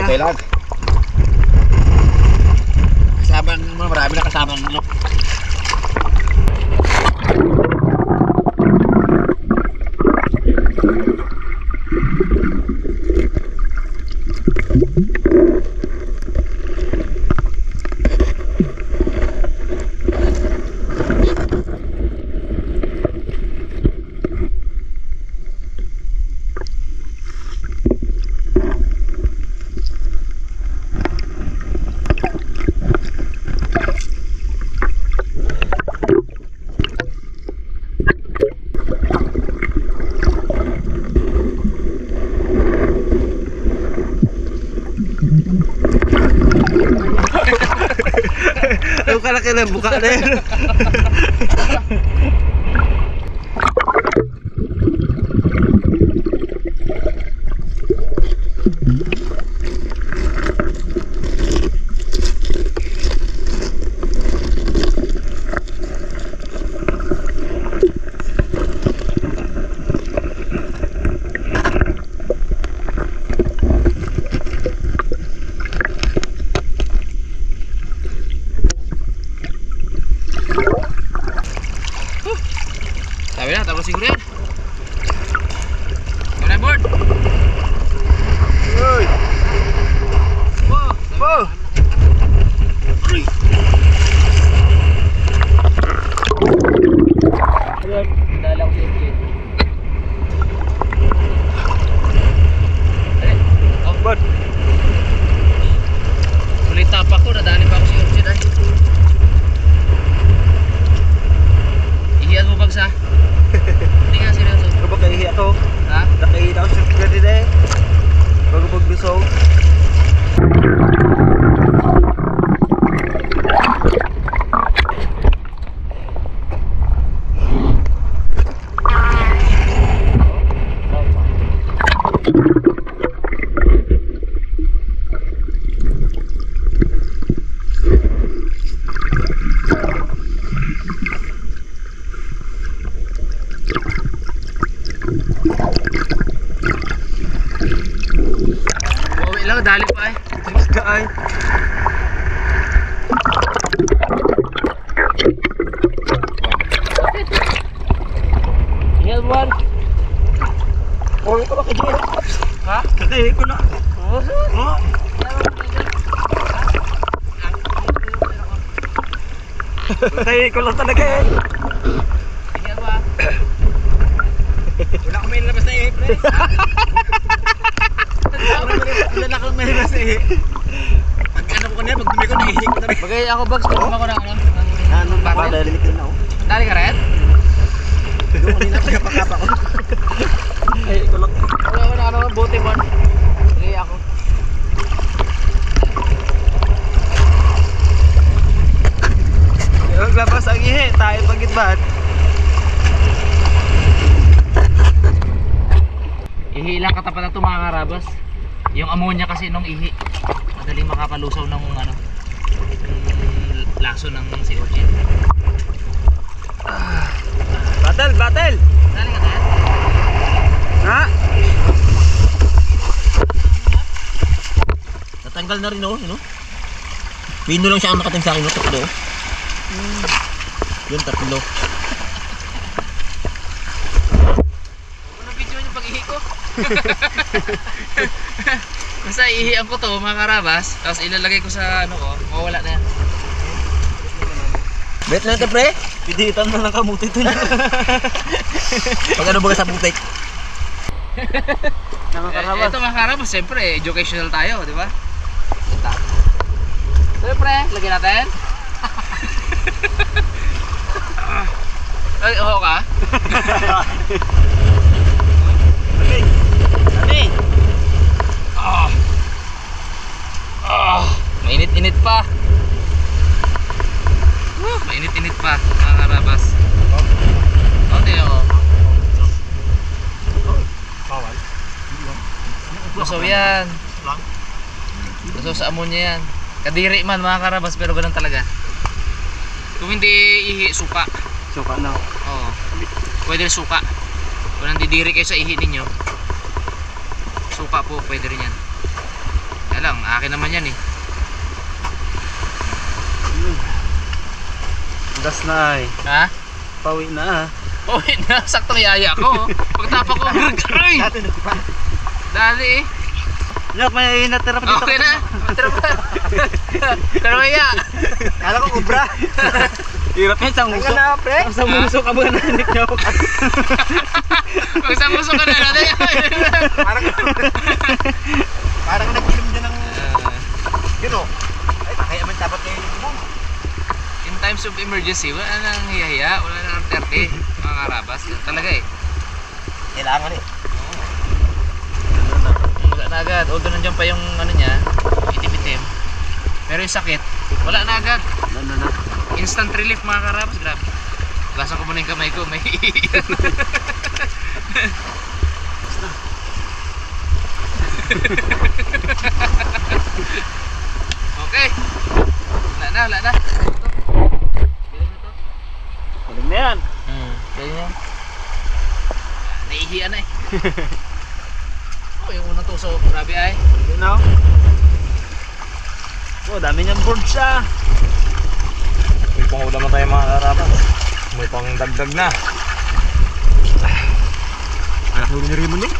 Okay lang. Kasama naman, marami na kasama ng manok. Ang kalaki ng buka na yun. Sabi na, tapos siguro yan. Come on board. Uy! Wow! Wow! Dala ko sa engine. Oh, Bot! ulit tapak ko, nadali pa ako sa engine ay. Ihiyan mo bagsa. Hindi nga seryoso. Kapag kaihi ako, Ha? nakahita ako sa pagkadi na eh. Bago paglusaw. Bawi lang, dali pa ay. Isda ay. Ihiyan mo. Oh, ito ba kaya? Ha? Kakahi ko na. Oo. Oh! Kakahi ko lang talaga eh. Ihiyan mo. Wala akong may labas na eh, pre. Wala akong may labas na eh. Pag ano ko na, pag dumi ko, nahihinig ko na rin. Bagay ako bags, tulungan ako ng ano. Ano ba? Dalilig ko na ako. Dali ka rin? Doon kanina pagkapakapa ko. Kakahi ko lang. Wala ko na ano, bote mo. Bagay ako. Maglabas ang ihi, tayo pagkitbahan. Ihi lang katapat na ito mga karabas. Yung ammonia kasi nung ihi, madaling makapalusaw ng ano, laso ng CO2. Battle! Battle! Dali ka na. Ha? Natanggal na rin oh, yun oh. Pino lang siya ang nakating sa akin, no? Tatlo. Yun, tatlo. Unang video yung pag-ihi ko. Basta ihihan ko to mga karabas, tapos ilalagay ko sa ano ko, mawawala na yan. Bet lang ito pre. Piditan mo lang kamuti ito niya. Pag ano baga sa putik. Nakakarabas. Ito mga karabas, siyempre educational tayo, di ba? Siyempre, lagyan natin. Ay, oo ka? Lamig! Lamig! Mainit-init pa. Mainit-init pa, mga karabas. Konti ako. Bawal. Lusaw yan. Lusaw sa ammonia yan. Kadiri man mga karabas, pero ganun talaga. Kung hindi ihi, suka. Suka na. Oo. Pwede rin suka. Kung nandidiri kayo sa ihi ninyo, suka po, pwede rin yan. Kaya lang, akin naman yan eh. Das na ay. Ha? Pawi na. Oh, na, saktong yaya ko. Pagtapa ko, aray! Dali eh. Yok, may natira pa dito. Okay na. Matira pa. Pero ya. Kala ko kubra. Hirap yan sa muso. na, pre. Sa muso ka ba nanik niyo? Pag sa muso ka na natin. Parang nag-inom dyan ng, yun o. Ay, pakayaman dapat kayo mo. In times of emergency, wala nang hiya-hiya, wala nang 30. Mga karabas. Yan talaga eh. Kailangan eh. Wala na agad. Although nandiyan pa yung ano niya, itim-itim. Pero yung sakit, wala na agad. Na. Instant relief mga karabas. Grabe. Lasan ko muna yung kamay ko. May okay. Wala na. Galing na to. Galing na yan. Galing na. Naihiyan na eh. Oh, yung unang tuso, grabe ay. You know? Oh, dami niyang board siya. May pangulam na tayo mga karapan. May pang dagdag na. Anak nyo ni Raymond eh.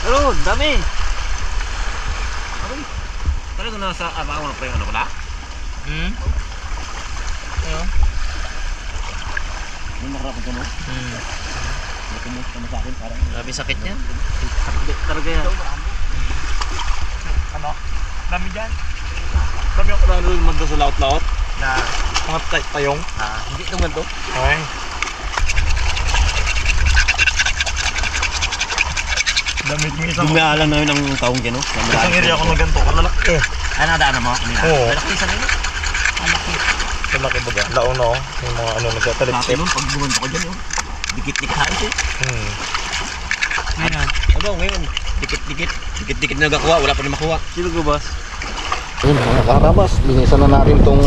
Ano, dami. Talaga na sa abang mo na pa yung ano pala? Ayun. May nakarapan ka mo? May kumusta mo sa akin parang. Grabe sakit niya. Talaga yan. Ano? Dami dyan. Dami ako na naman doon sa laot-laot. Na, Mga tayong. hindi naman to. Okay. Damit mo isang. Dumaalan na yun ang taong gano. Isang area ko na ganito. Kalalaki eh. Ano, nadaanan mo? Oo. Malaki sa nilo. Kalaki baga. Laon na oh. Yung mga ano nagtatalip-tip. Pag gumanto ko dyan yun. Dikit-dikit halos eh. Ngayon. Ano ngayon? Dikit-dikit na nagakuha. Wala pa rin makuha. Sino ko, boss? Ayun mga karabas, linisan na natin tong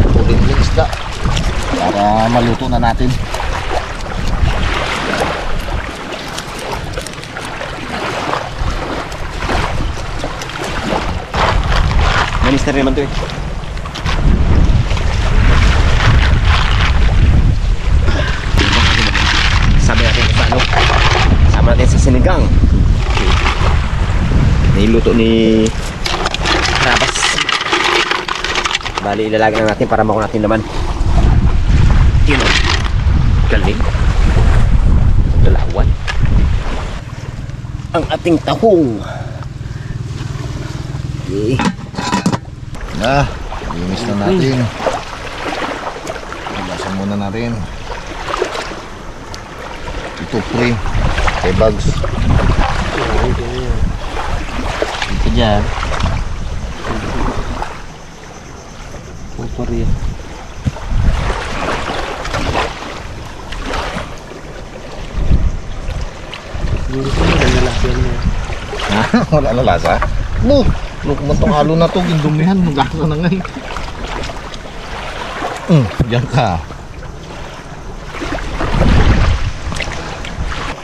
tubig ng isda para maluto na natin. Minister naman to eh. Sabi natin sa ano, sama natin sa sinigang. Niluto ni Karabas. Bali ilalagay na natin para makuha natin naman. Yun o. Galing. Lalawan. Ang ating tahong. Okay. Na, linis na natin. Lasan muna natin. Ito pre, kay bags. Ito dyan. Korea. Wala na lasa. No, look mo tong halo na to, gindumihan, magasa na ngayon. Diyan ka.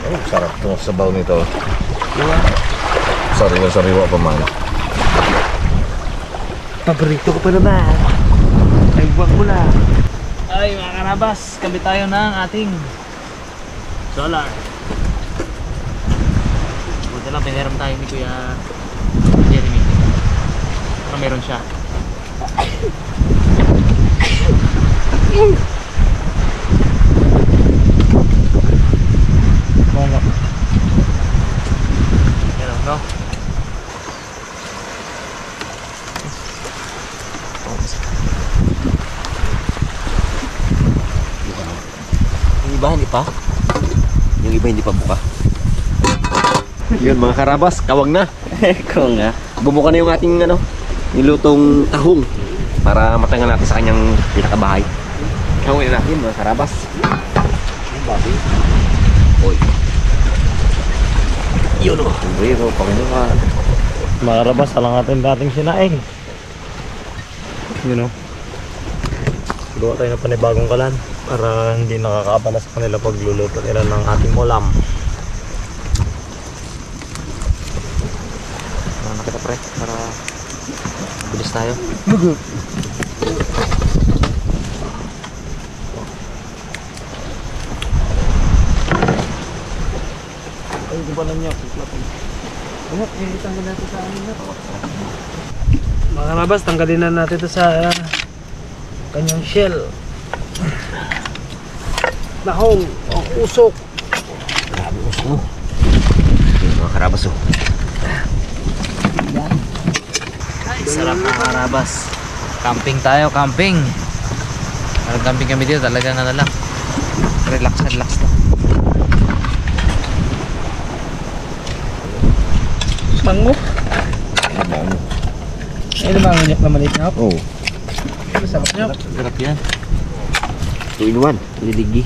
Oh, sarap to sabaw nito. Sariwa pa man. Paborito ko pa naman. Ay, buwag ko na. Ay, mga Karabas, kami tayo ng ating solar. Buti lang, pinaram tayo ni Kuya Jeremy. Ano meron siya? Meron, no? Yung iba hindi pa. Yung iba hindi pa buka. Yun mga Karabas, kawag na. Kawag na. Bumuka na yung ating ano, nilutong tahong para matanggal natin sa kanyang pinakabahay. Kawag na natin mga Karabas. Yung babi. Oy. Yun o. Pero Panginoon. Mga karabas, alang natin dating sinaing. Yun o. Gawa tayo ng panibagong kalan para hindi nakakaabala sa kanila pagluluto nila ng ating ulam. Ano kita pre, para bilis tayo. Ay, di ba lang niya? Ano, tanggal natin sa amin na. Mga karabas, tanggalin na natin ito sa kanyang shell. Nahong, usok. Grabe usok mo. Yung mga karabas oh. Ay, sarap na karabas. Camping tayo, camping. Camping kami dito, talagang ano lang. Relax lang. Mango. Ay, lumango niyak na maliit na ako. Oo. Masarap niyak. Sarap yan. 2 in 1. Lidigi.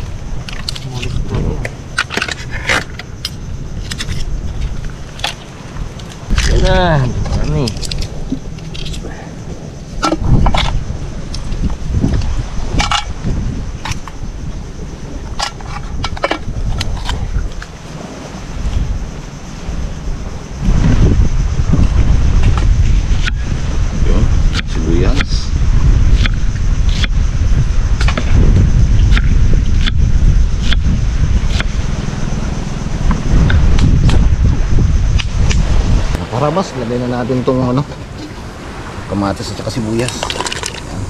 Yan na. Dami. Yun, sibuyas. Karabas, lagay na natin tong ano, kamatis at saka sibuyas. Ayan.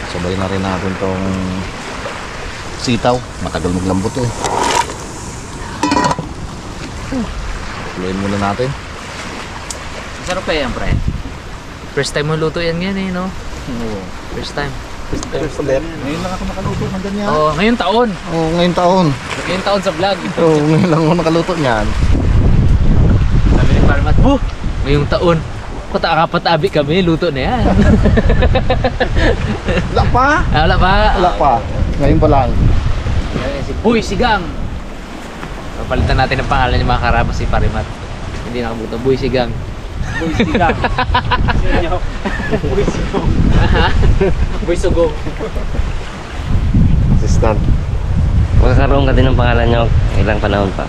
Sabay na rin natin tong sitaw, matagal maglambot eh. Tuloyin muna natin. Sarap pa yan, pre. First time mo luto yan eh, no? First time. Ngayon lang ako nakaluto ng ganyan. Oh, ngayong taon. Oo, ngayong taon. Ngayong taon sa vlog. Oo, ngayon lang ako nakaluto niyan. Sabi ni Parmat, ngayong taon. Pataka-patabi kami, luto na yan. Wala pa? Wala pa. Wala pa. Ngayon pa lang. Si Boy Sigang. Papalitan natin ang pangalan ni mga karabas si Parimat. Hindi nakabuto. Boy Sigang. Boy sigang. Boy sigang. Boy Sugong. Assistant. Magkakaroon ka din ng pangalan nyo ilang panahon pa.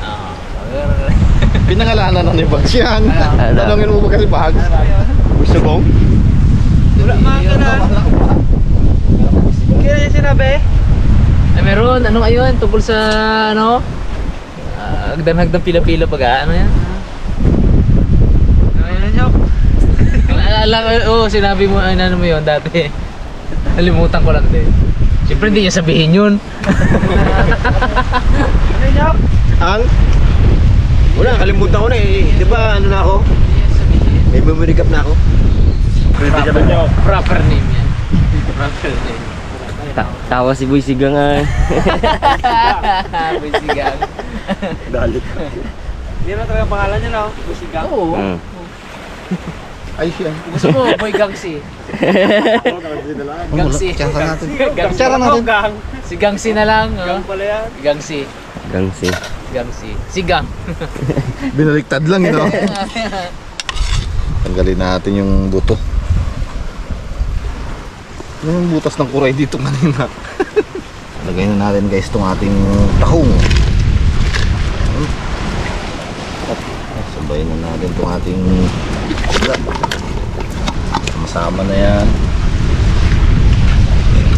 Pinangalanan na ni Bags yan. Ano? Tanongin mo ba kasi Bags? Gusto kong? Wala mga kanan. Kaya niya sinabi? Ay meron, anong ayun? Tungkol sa ano? Hagdan-hagdan pila-pila pag ano yan? Oo, sinabi mo, ano mo yun dati. Nalimutan ko lang din. Siyempre hindi niya sabihin yun. Ang? Wala, kalimutan ko na eh. Di ba ano na ako? May memory cap na ako. Proper name yan. Proper name. Tawa si Boy Sigang ay. Boy Sigang. Dalit. Hindi na talaga pangalan niya, no? Boy sigang. Oo. Ay siya. Gusto mo, Boy Gangsi. Gangsi. Tsaka natin. Gangsi. Tsaka natin. Si Gangsi na lang. Gang pala yan. Gangsi. Gangsi. Gangsi. Sigang. Binaliktad lang ito. Tanggalin natin yung buto. Yung butas ng kuray dito kanina. Lagay na natin guys itong ating tahong. Sabayin na natin itong ating masama na yan.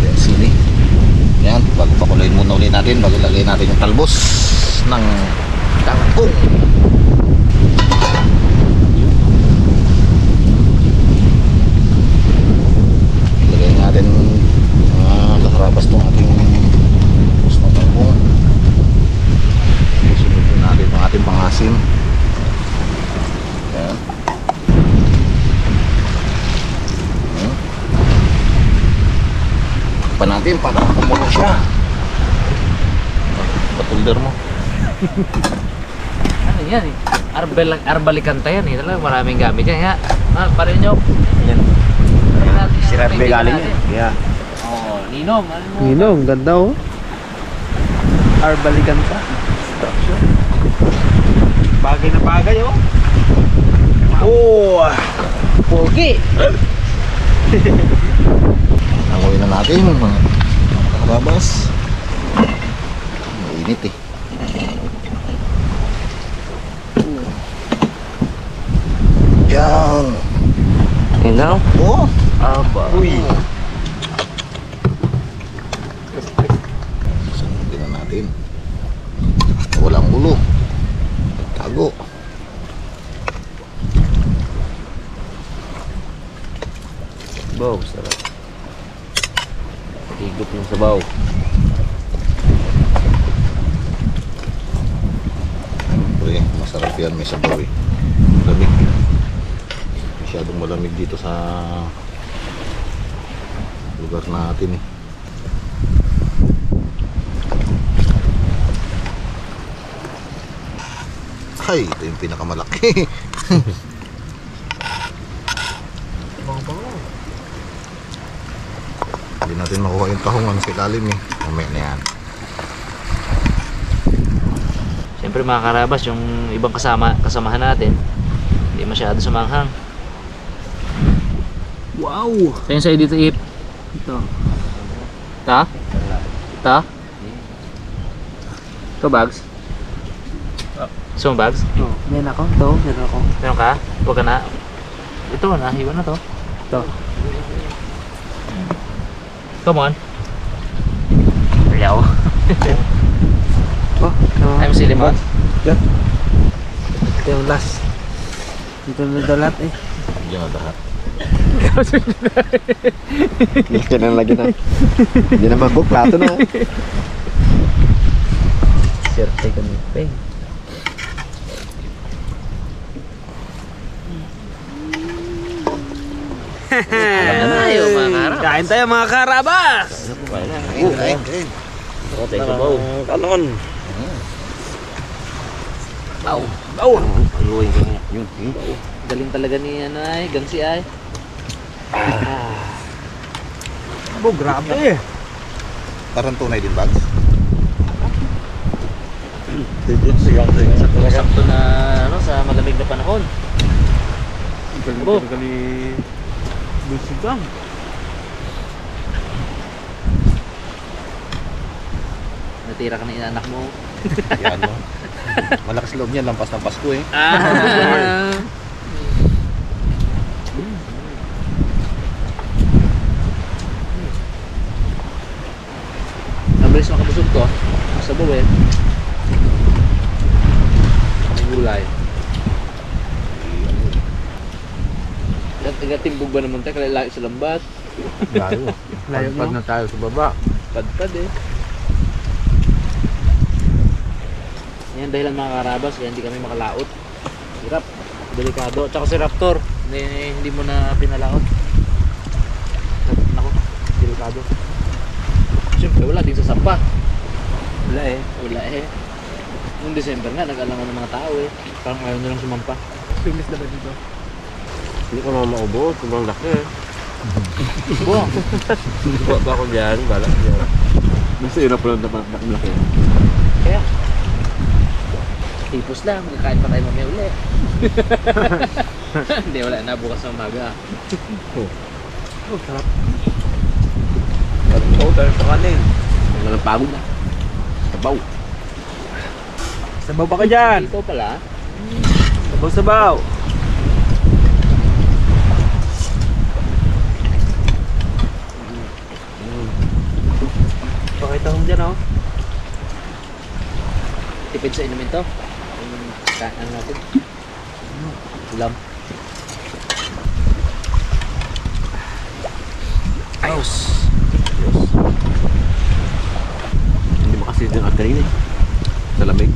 Yan sili. Yan, bago pakuluin muna ulit natin, bago lagay natin yung talbos ng kangkong. Lagay natin kaharabas itong ating talbos ng kangkong. Sunod natin itong ating pangasim. Yan. Pa natin para kumulo siya. Patulder mo. Ano yan eh? Arbalicanta yan eh. Talagang maraming gamit yan. Ha? Parin nyo. Yan. Si Sirap galing yan. Yeah. Oo, Ninom. Ano mo? Ninong, ganda oh. Arbalicanta. Bagay na bagay oh. Oh! Pogi! Anguin na natin mga karabas. Mainit eh. Yan. And now? Oh. Aba. Uy. Sundin na natin. Walang ulo. Tago. Sabaw, sarap. Higop yung sabaw. Siyempre, masarap yan. May sabaw eh. Malamig. Masyadong malamig dito sa lugar natin eh. Ay, ito yung pinakamalaki. Hindi natin makuha yung tahungan sa ilalim eh. Mamaya na yan. Siyempre mga karabas, yung ibang kasamahan natin, hindi masyado sumanghang. Wow! Sa'yo sa'yo dito, Ip. Ito. Ta? Ta? Ito, bags? Gusto mo bags? Oh, meron ako. Ito, meron ako. Meron ka? Huwag ka na. Ito, nahiwan na to. Ito. Come on. Hello. Oh, I'm silly mo. ito yung last. Dito na dalat eh. Diyan na lahat. Laki na lagi na. Hindi na mag-book, plato na. Serte ka ni Peng. Alam na tayo mga karabas. Kain tayo mga karabas! Kain. Okay, sabaw. Kanon. Wow. Oh! Aluin ko nga. Yun. Galing talaga ni ano ay, Gansi ay. Oh, grabe! Parang tunay din bags. Sakto na ano sa malamig na panahon. Bo. Galing busigang. Natira ka na inanak mo. Yan mo. Malakas loob niya, lampas ng Pasko eh. Ah. Nabilis makabusog to. Sa buwi. May gulay. Taga-timbog ba naman tayo? Kaya layo sa lambat. Layo. Layo mo. na tayo sa baba. Padpad eh. Yan dahilan mga karabas kaya hindi kami makalaot. Hirap. Delikado. Tsaka si Raptor. Hindi mo na pinalaot. Nako. Delikado. Siyempre wala din sa Sampa. Wala eh. Wala eh. Noong December nga nag-alangan ng mga tao eh. Parang ayaw nilang sumampa. Pilis na ba dito? Hindi ko naman maubos. Sobrang laki eh. Buwang. Buwa ba ako dyan? Balak dyan. Mas hirap lang naman laki. Kaya. Tipos lang. Kakain pa tayo mamaya uli. Hindi wala na. Bukas ng umaga. Oh, sarap. Oo, tayo sa kanin. Walang pagod na. Sabaw. Sabaw pa ka dyan! Dito pala. Sabaw-sabaw! Pakita mo dyan oh. Tipid sa inumin to. Yung ano natin. Ulam. Ayos. Hindi mo kasi yung agdarin eh. Sa lamig.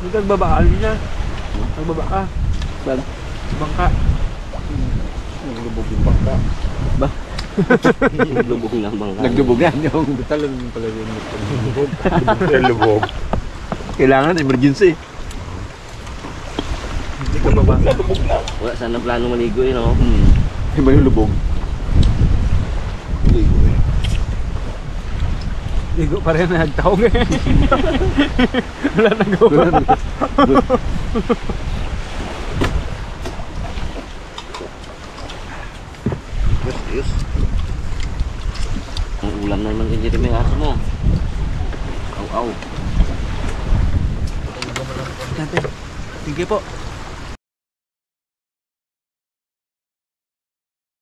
Hindi ka nagbabakal na. Nagbaba ka. Saan? Bangka. Naglubog yung bangka. Ba? Naglubog lang bangka. Naglubog yan yung bitalan pala yung naglubog. Naglubog. Kailangan emergency. Hindi ka baba. Wala sana plano maligo eh no? Iba yung lubog. Ligo pa rin na nagtawag eh. Wala nang gawa. Yes. Ulam na naman din dito may aso mo. Aw, aw. Natin. Sige po.